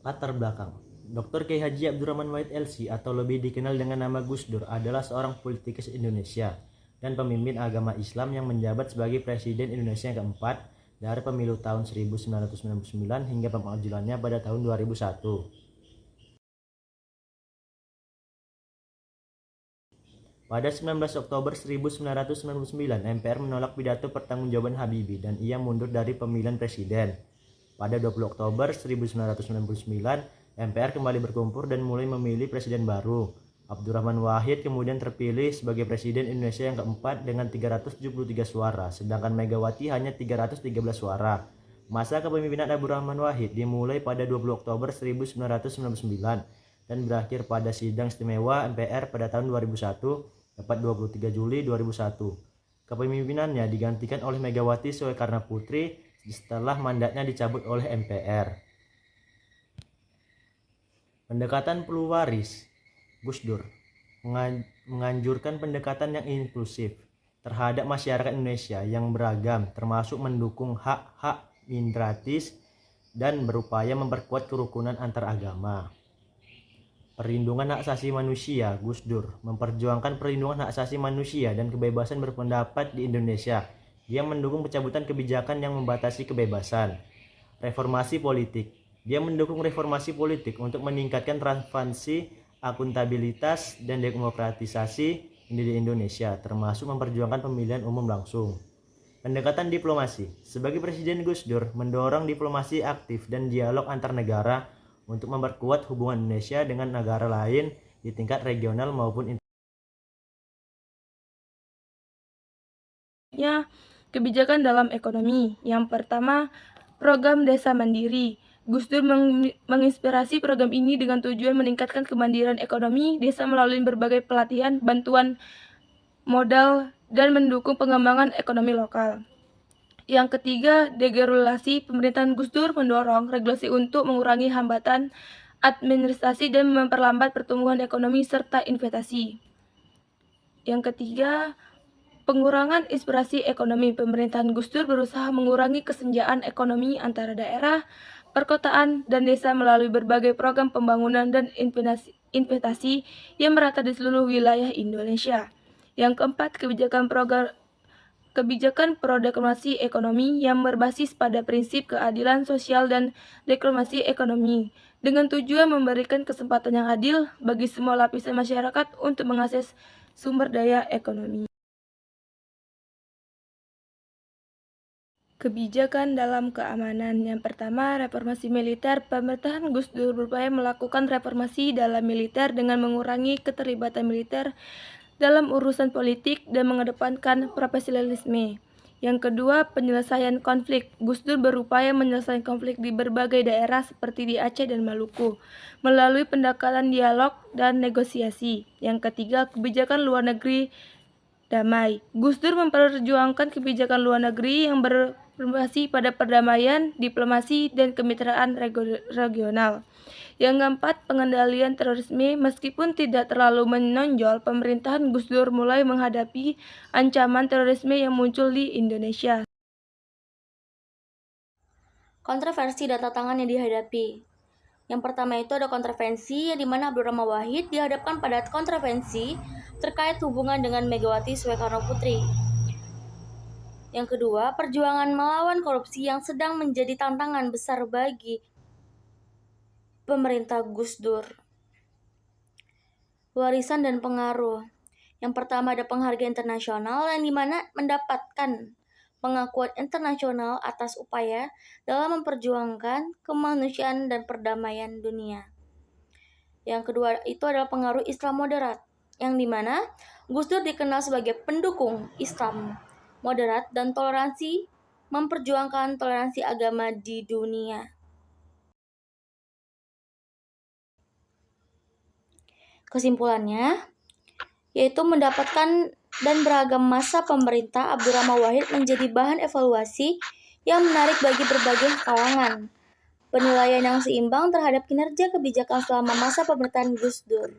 Latar belakang. Dr. Kiai Haji Abdurrahman Wahid LC atau lebih dikenal dengan nama Gus Dur adalah seorang politikus Indonesia dan pemimpin agama Islam yang menjabat sebagai Presiden Indonesia yang keempat dari pemilu tahun 1999 hingga pemakzulannya pada tahun 2001. Pada 19 Oktober 1999, MPR menolak pidato pertanggungjawaban Habibie dan ia mundur dari pemilihan presiden. Pada 20 Oktober 1999, MPR kembali berkumpul dan mulai memilih presiden baru. Abdurrahman Wahid kemudian terpilih sebagai presiden Indonesia yang keempat dengan 373 suara, sedangkan Megawati hanya 313 suara. Masa kepemimpinan Abdurrahman Wahid dimulai pada 20 Oktober 1999 dan berakhir pada sidang istimewa MPR pada tahun 2001 tepat 23 Juli 2001. Kepemimpinannya digantikan oleh Megawati Soekarno Putri setelah mandatnya dicabut oleh MPR. Pendekatan pewaris Gus Dur menganjurkan pendekatan yang inklusif terhadap masyarakat Indonesia yang beragam, termasuk mendukung hak-hak minoritas dan berupaya memperkuat kerukunan antar agama. Perlindungan hak asasi manusia. Gus Dur memperjuangkan perlindungan hak asasi manusia dan kebebasan berpendapat di Indonesia. Dia mendukung pencabutan kebijakan yang membatasi kebebasan. Reformasi politik. Dia mendukung reformasi politik untuk meningkatkan transparansi, akuntabilitas, dan demokratisasi di Indonesia, termasuk memperjuangkan pemilihan umum langsung. Pendekatan diplomasi. Sebagai Presiden, Gus Dur mendorong diplomasi aktif dan dialog antar negara untuk memperkuat hubungan Indonesia dengan negara lain di tingkat regional maupun internasional. Kebijakan dalam ekonomi. Yang pertama, program Desa Mandiri. Gus Dur menginspirasi program ini dengan tujuan meningkatkan kemandirian ekonomi desa melalui berbagai pelatihan, bantuan modal, dan mendukung pengembangan ekonomi lokal. Yang ketiga, deregulasi. Pemerintahan Gus Dur mendorong regulasi untuk mengurangi hambatan administrasi dan memperlambat pertumbuhan ekonomi serta investasi. Yang ketiga, pengurangan inspirasi ekonomi. Pemerintahan Gus Dur berusaha mengurangi kesenjangan ekonomi antara daerah, perkotaan, dan desa melalui berbagai program pembangunan dan investasi yang merata di seluruh wilayah Indonesia. Yang keempat, kebijakan pro-demokrasi ekonomi yang berbasis pada prinsip keadilan sosial dan demokrasi ekonomi dengan tujuan memberikan kesempatan yang adil bagi semua lapisan masyarakat untuk mengakses sumber daya ekonomi. Kebijakan dalam keamanan. Yang pertama, reformasi militer. Pemerintahan Gus Dur berupaya melakukan reformasi dalam militer dengan mengurangi keterlibatan militer dalam urusan politik dan mengedepankan profesionalisme. Yang kedua, penyelesaian konflik. Gus Dur berupaya menyelesaikan konflik di berbagai daerah seperti di Aceh dan Maluku melalui pendekatan dialog dan negosiasi. Yang ketiga, kebijakan luar negeri damai. Gus Dur memperjuangkan kebijakan luar negeri yang berbasis pada perdamaian, diplomasi, dan kemitraan regional. Yang keempat, pengendalian terorisme. Meskipun tidak terlalu menonjol, pemerintahan Gus Dur mulai menghadapi ancaman terorisme yang muncul di Indonesia. Kontroversi dan tantangan yang dihadapi. Yang pertama itu ada kontroversi yang dimana Abdurrahman Wahid dihadapkan pada kontroversi terkait hubungan dengan Megawati Soekarno Putri. Yang kedua, perjuangan melawan korupsi yang sedang menjadi tantangan besar bagi pemerintah Gus Dur. Warisan dan pengaruh. Yang pertama ada penghargaan internasional yang dimana mendapatkan pengakuan internasional atas upaya dalam memperjuangkan kemanusiaan dan perdamaian dunia. Yang kedua itu adalah pengaruh Islam moderat, yang dimana Gus Dur dikenal sebagai pendukung Islam moderat dan toleransi, memperjuangkan toleransi agama di dunia. Kesimpulannya, yaitu mendapatkan dan beragam masa pemerintah Abdurrahman Wahid menjadi bahan evaluasi yang menarik bagi berbagai kalangan. Penilaian yang seimbang terhadap kinerja kebijakan selama masa pemerintahan Gus Dur.